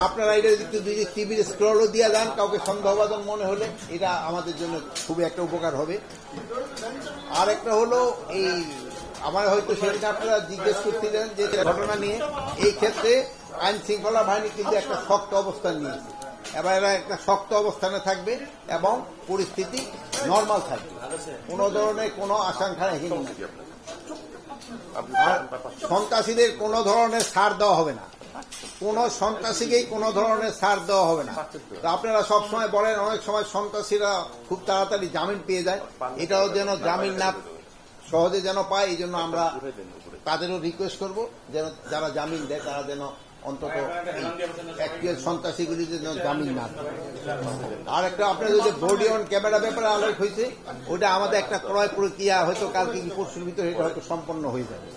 আপনারা এটা একটু যদি টিভির স্ক্রলও দিয়ে যান কাউকে সন্দেহভাজন মনে হলে এটা আমাদের জন্য খুবই একটা উপকার হবে। আর একটা হলো এই আমার হয়তো সেদিন আপনারা জিজ্ঞেস করছিলেন যে ঘটনা নিয়ে, এই ক্ষেত্রে আইন শৃঙ্খলা বাহিনী কিন্তু একটা শক্ত অবস্থান নিয়েছে। এবার এরা একটা শক্ত অবস্থানে থাকবে এবং পরিস্থিতি নর্মাল থাকবে, কোনো ধরনের কোনো আশঙ্কাহীন না। আর সন্ত্রাসীদের কোনো ধরনের ছাড় দেওয়া হবে না, কোন সন্ত্রাসীকেই কোন ধরনের ছাড় দেওয়া হবে না। তো আপনারা সবসময় বলেন অনেক সময় সন্ত্রাসীরা খুব তাড়াতাড়ি জামিন পেয়ে যায়, এটাও যেন জামিন না সহজে যেন পায়, এই জন্য আমরা তাদেরও রিকোয়েস্ট করবো যেন যারা জামিন দেয় তারা যেন অন্তত অ্যাকচুয়াল সন্ত্রাসীগুলি যেন জামিন না দেয়। আর একটা আপনার যদি বডি অন ক্যামেরা ব্যাপারে আলোচ হয়েছে, ওটা আমাদের একটা ক্রয় প্রক্রিয়া হয়তো কালকে কি পরশুর ভিতরে এটা হয়তো সম্পন্ন হয়ে যাবে।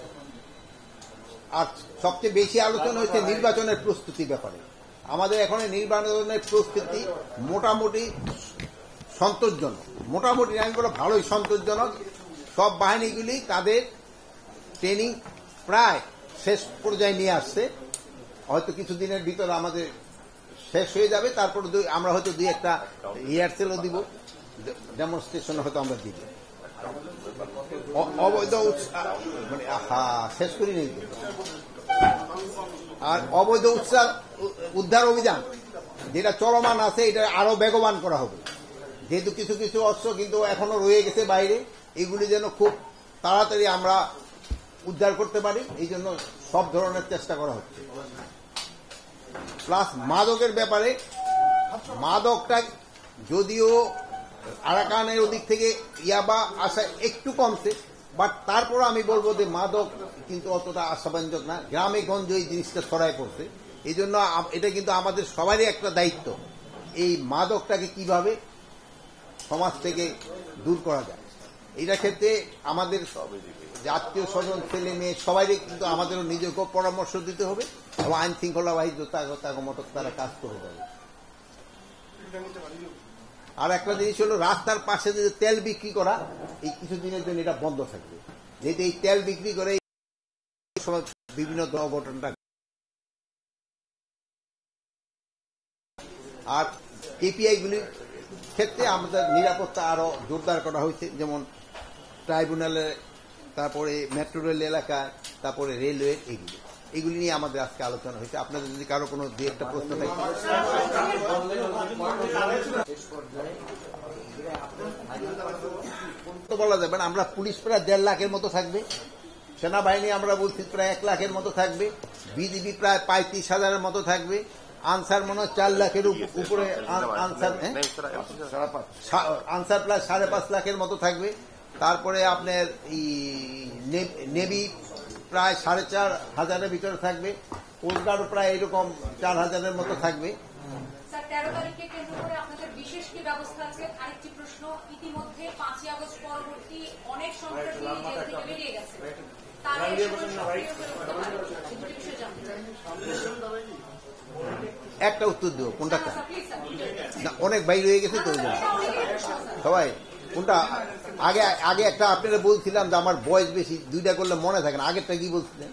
আর সবচেয়ে বেশি আলোচনা হচ্ছে নির্বাচনের প্রস্তুতি ব্যাপারে। আমাদের এখন নির্বাচনের প্রস্তুতি মোটামুটি সন্তোষজনক, মোটামুটি আমি বলো ভালোই সন্তোষজনক। সব বাহিনীগুলি তাদের ট্রেনিং প্রায় শেষ পর্যায়ে নিয়ে আসছে, হয়তো কিছুদিনের ভিতরে আমাদের শেষ হয়ে যাবে। তারপর আমরা হয়তো দুই একটা রিহার্সেলও দিব, ডেমনস্ট্রেশন হয়তো আমরা দিব। অবৈধ মানে শেষ করি নেই। আর অবৈধ উদ্ধার অভিযান যেটা চলমান আছে এটা আরো বেগবান করা হবে, যেহেতু কিছু কিছু অস্ত্র কিন্তু এখনো রয়ে গেছে বাইরে, এগুলি যেন খুব তাড়াতাড়ি আমরা উদ্ধার করতে পারি, এই জন্য সব ধরনের চেষ্টা করা হচ্ছে। প্লাস মাদকের ব্যাপারে, মাদকটা যদিও আরাকানের ওদিক থেকে ইয়াবা আসা একটু কমছে, বাট তারপর আমি বলবো যে মাদক কিন্তু অতটা আশাব্যঞ্জক না, গ্রামে গঞ্জে এই জিনিসটা ছড়ায় পড়ছে। এই জন্য এটা কিন্তু আমাদের সবারই একটা দায়িত্ব, এই মাদকটাকে কিভাবে সমাজ থেকে দূর করা যায়। এটা ক্ষেত্রে আমাদের আত্মীয় স্বজন ছেলে মেয়ে সবাই কিন্তু আমাদেরও নিজেকেও পরামর্শ দিতে হবে এবং আইন শৃঙ্খলা বাহিনী তাগমত তারা কাজ করে যাবে। আর একটা জিনিস হলো রাস্তার পাশে যে তেল বিক্রি করা, এই কিছুদিনের জন্য এটা বন্ধ থাকবে, যেহেতু এই তেল বিক্রি করে বিভিন্ন দুর্ঘটনা। আর কেপিআই গুলির ক্ষেত্রে আমাদের নিরাপত্তা আরো জোরদার করা হয়েছে, যেমন ট্রাইব্যুনালে, তারপরে মেট্রো রেল এলাকায়, তারপরে রেলওয়ে, এগুলি নিয়ে আমাদের আজকে আলোচনা হয়েছে। আপনাদের যদি কারো কোনো দুই একটা প্রশ্ন থাকে। বলা যাবে না, আমরা পুলিশ প্রায় 1.5 লাখের মতো থাকবে, সেনাবাহিনী আমরা বলছি প্রায় 1 লাখের মতো থাকবে, বিজিবি প্রায় 35,000-এর মতো থাকবে, আনসার মনে হয় 4 লাখের উপরে, আনসার প্রায় 5.5 লাখের মতো থাকবে। তারপরে আপনার নেভি প্রায় 4,500-এর ভিতরে থাকবে, কোস্টগার্ডও প্রায় এরকম 4,000-এর মতো থাকবে। 13 তারিখে কেন্দ্র করে আপনাদের বিশেষ কি ব্যবস্থা আছে? আরেকটি প্রশ্ন, ইতিমধ্যে 5ই আগস্ট পরবর্তী অনেক সন্ত্রাসী জেল থেকে বেরিয়ে গেছে, তারা একটা উত্তর দেবো কোনটা, অনেক বাইরে হয়ে গেছে তো সবাই কোনটা। আগে আগে একটা আপনারা বলছিলাম যে আমার বয়স বেশি, দুইটা করলে মনে থাকে না, আগেরটা কি বলছিলেন?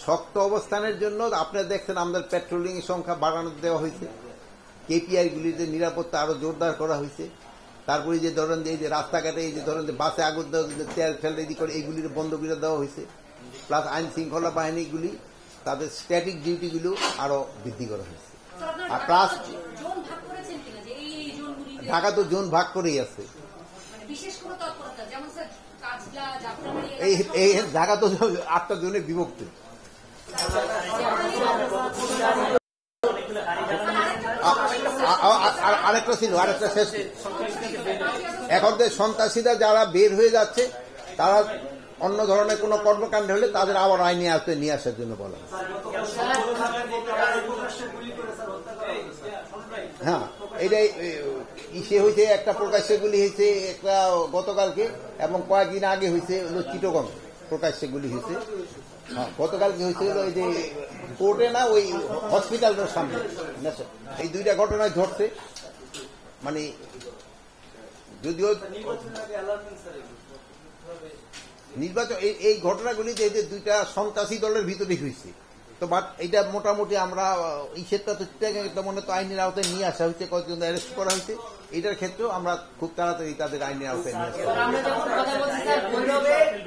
শক্ত অবস্থানের জন্য আপনারা দেখছেন আমাদের পেট্রোলিং এর সংখ্যা বাড়ানো দেওয়া হয়েছে, কেপিআই গুলিতে নিরাপত্তা আরো জোরদার করা হয়েছে। তারপরে যে ধরেন এই যে রাস্তাঘাটে এই যে ধরেন বাসে আগুন তেল ফেল রেডি করে এইগুলির বন্ধ করে দেওয়া হয়েছে। প্লাস আইন শৃঙ্খলা বাহিনীগুলি তাদের স্ট্যাটিক ডিউটিগুলো আরো বৃদ্ধি করা হয়েছে। আর প্লাস ঢাকা তো জোন ভাগ করেই আছে, এই ঢাকা তো 8টা জোনে বিভক্ত। আরেকটা ছিল, আরেকটা শেষ, এখন যে সন্ত্রাসীরা যারা বের হয়ে যাচ্ছে তারা অন্য ধরনের কোন কর্মকাণ্ড হলে তাদের আবার আইনে আওতায় নিয়ে আসার জন্য বলা। হ্যাঁ, এটাই ইসে হয়েছে, একটা প্রকাশ্যে গুলি হয়েছে একটা গতকালকে, এবং কয়েকদিন আগে হয়েছে হলো চিটগং প্রকাশ্যে গুলি হয়েছে। হ্যাঁ, গতকালকে হয়েছে হলো এই যে কোর্টে না, ওই হসপিটালের সামনে। এই দুইটা ঘটনায় ঘটছে, মানে যদিও নির্বাচন এই ঘটনাগুলি যে দুইটা সন্ত্রাসী দলের ভিতরে হয়েছে, তো বাট এটা মোটামুটি আমরা এই ক্ষেত্রে তো মনে তো আইনের আওতায় নিয়ে আসা হয়েছে, কয়েকজন অ্যারেস্ট করা হয়েছে। এটার ক্ষেত্রেও আমরা খুব তাড়াতাড়ি তাদের আইনের আওতায় নিয়ে আসতে আমরা যখন কথা বলছি স্যার,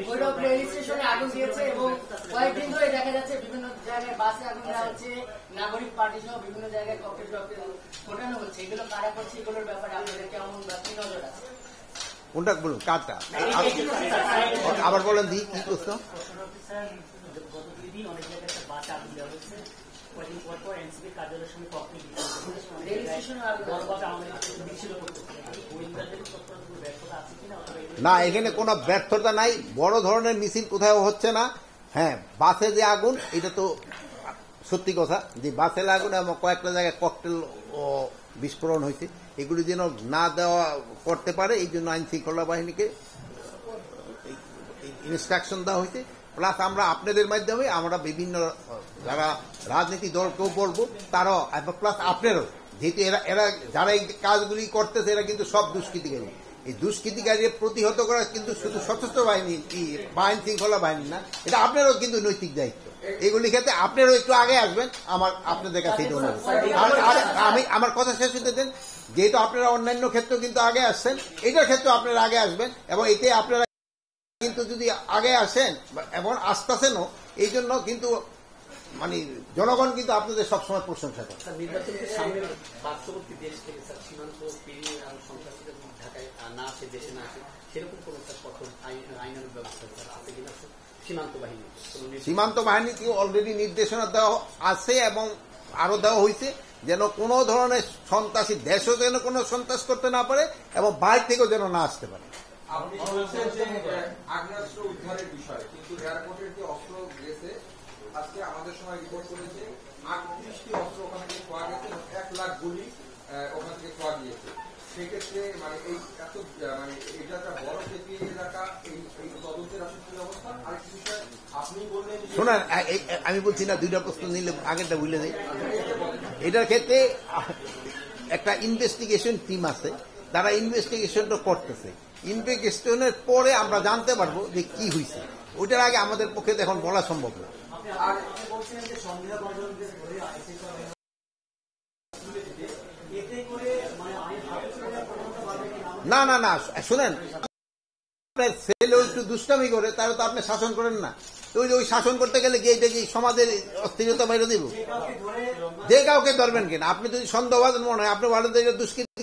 ভৈরব রেল স্টেশনে আগুন দিয়েছে এবং কয়েকদিন ধরে দেখা যাচ্ছে বিভিন্ন জায়গায় বাসে আগুন দেওয়া হচ্ছে, নাগরিক পার্টি সহ বিভিন্ন জায়গায় ককটেল ঘটানো হচ্ছে। এগুলো কারা করছে, এগুলোর ব্যাপারে আপনাদের কেমন বা কি নজর আছে? কোনটা বলুন, কাজটা আবার বলেন দি কি প্রশ্ন? না, এখানে কোনো ব্যর্থতা নাই, বড় ধরনের মিছিল কোথাও হচ্ছে না। হ্যাঁ, বাসে যে আগুন, এটা তো সত্যি কথা যে বাসের আগুন এবং কয়েকটা জায়গায় ককটেল ও বিস্ফোরণ হয়েছে, এগুলি যেন না দেওয়া করতে পারে এই জন্য আইন শৃঙ্খলা বাহিনীকে ইনস্ট্রাকশন দেওয়া হয়েছে। প্লাস আমরা আপনাদের মাধ্যমে আমরা বিভিন্ন যারা রাজনীতি দলকেও বলবো, তারাও প্লাস আপনারও, যেহেতু এরা যারা এই কাজগুলি করতেছে এরা কিন্তু সব দুষ্কৃতিকারী। এই দুষ্কৃতিকারী প্রতিহত করা কিন্তু শুধু সশস্ত্র বাহিনী বা আইন শৃঙ্খলা বাহিনী না, এটা আপনারও কিন্তু নৈতিক দায়িত্ব। এগুলি ক্ষেত্রে আপনারও একটু আগে আসবেন, আপনাদের কাছে এটা অনুরোধ। আর আমি আমার কথা শেষ হতে দেন, যেহেতু আপনারা অন্যান্য ক্ষেত্রেও কিন্তু আগে আসছেন, এটার ক্ষেত্রে আপনারা আগে আসবেন এবং এতে আপনারা কিন্তু যদি আগে আসেন এবং আসতেছেনও, এই জন্য কিন্তু মানে জনগণ কিন্তু আপনাদের সবসময় প্রশংসা করে। নির্বাচনকে সামনে পার্শ্ববর্তী দেশ থেকে স্যার সীমান্ত পেরিয়ে আর সন্ত্রাসীরা ঢাকায় না আসে, দেশে না আসে, সেরকম কোন কঠোর আইনের ব্যবস্থা আছে কিনা সীমান্ত বাহিনীকে অলরেডি নির্দেশনা দেওয়া আছে এবং আরো দেওয়া হয়েছে যেন কোনো ধরনের সন্ত্রাসী দেশও যেন কোনো সন্ত্রাস করতে না পারে এবং বাইরে থেকেও যেন না আসতে পারে। আপনি বলছেন যে আগ্নেয়াস্ত্র উদ্ধারের বিষয়, কিন্তু এয়ারপোর্টের যে অস্ত্র গেছে, আজকে আমাদের সময় রিপোর্ট করেছে 38টি অস্ত্র ওখানে থেকে পাওয়া গেছে, 1 লাখ গুলি ওখান থেকে পাওয়া গিয়েছে। সেক্ষেত্রে মানে এই এত মানে এটা একটা বড় কেপিএ এলাকা, এই তদন্তের আসলে কি অবস্থা? আরেকটি বিষয় আপনি বললেন, শোনেন আমি বলছি না, দুইটা প্রশ্ন নিলে আগেরটা বুঝলে দেয়। এটার ক্ষেত্রে একটা ইনভেস্টিগেশন টিম আছে, তারা ইনভেস্টিগেশনটা করতেছে। ইনভেস্টিগেশনের পরে আমরা জানতে পারবো যে কি হয়েছে, ওইটার আগে আমাদের পক্ষে এখন বলা সম্ভব না। না না না, শুনেন, আপনার ছেলে একটু দুষ্টামি করে, তারা তো আপনি শাসন করেন না। ওই শাসন করতে গেলে গিয়ে এটা কি সমাজের অস্থিরতা বাইরে দিব? যে কাউকে ধরবেন কিনা, আপনি যদি সন্দেহবাদ মনে হয় আপনি ভালো দুষ্কৃতি